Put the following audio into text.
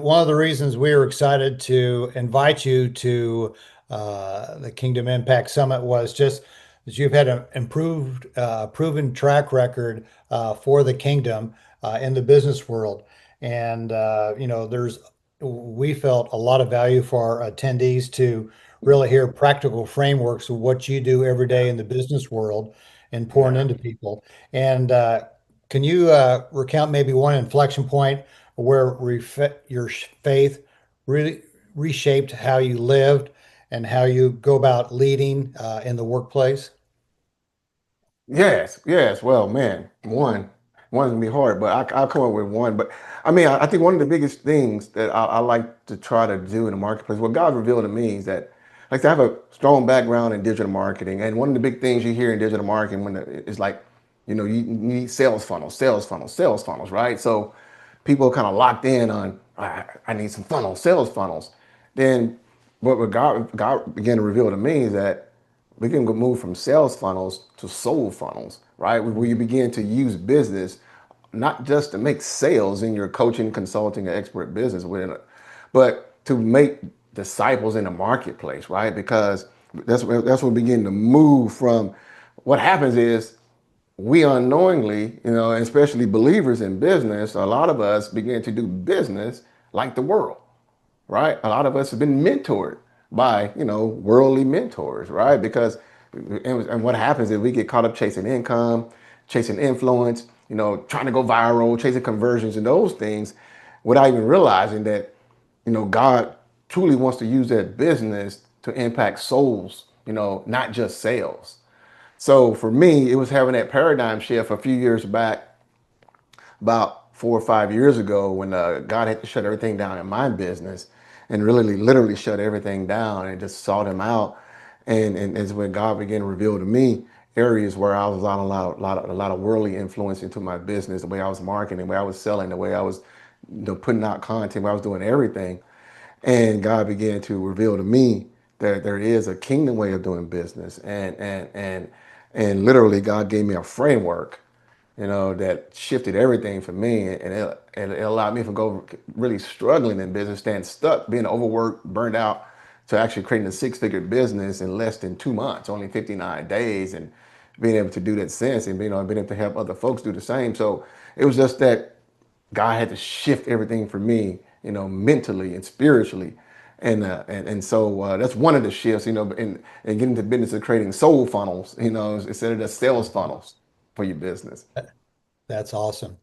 One of the reasons we were excited to invite you to the Kingdom Impact Summit was just that you've had an improved, proven track record for the kingdom in the business world. And, we felt a lot of value for our attendees to really hear practical frameworks of what you do every day in the business world and pouring Yeah. into people. And can you recount maybe one inflection point where your faith really reshaped how you lived and how you go about leading in the workplace? Yes, yes. Well, man, one's gonna be hard, but I'll come up with one. But I mean, I think one of the biggest things that I like to try to do in the marketplace, what God revealed to me is that, like, I have a strong background in digital marketing, and one of the big things you hear in digital marketing is like, you need sales funnels, sales funnels, sales funnels, right? So people are kind of locked in on, I need some funnels, sales funnels. Then what God began to reveal to me is that we can move from sales funnels to soul funnels, right? Where you begin to use business not just to make sales in your coaching, consulting, or expert business within it, but to make disciples in the marketplace, right? Because that's what we begin to move from. What happens is we unknowingly, and especially believers in business, a lot of us begin to do business like the world, right? A lot of us have been mentored by, worldly mentors, right? Because, and what happens is we get caught up chasing income, chasing influence, trying to go viral, chasing conversions and those things without even realizing that, God truly wants to use that business to impact souls, not just sales. So for me, it was having that paradigm shift a few years back, about 4 or 5 years ago, when God had to shut everything down in my business and really literally shut everything down and just sought him out. And it's when God began to reveal to me areas where I was allowing a lot of worldly influence into my business, the way I was marketing, the way I was selling, the way I was, putting out content, the way I was doing everything. And God began to reveal to me that there is a kingdom way of doing business. And literally God gave me a framework, that shifted everything for me. And it allowed me to go really struggling in business, staying stuck, being overworked, burned out, to actually creating a six-figure business in less than 2 months, only 59 days, and being able to do that since, and being able to help other folks do the same. So it was just that God had to shift everything for me, mentally and spiritually. And so that's one of the shifts, and getting into business of creating soul funnels, instead of just sales funnels for your business. That's awesome.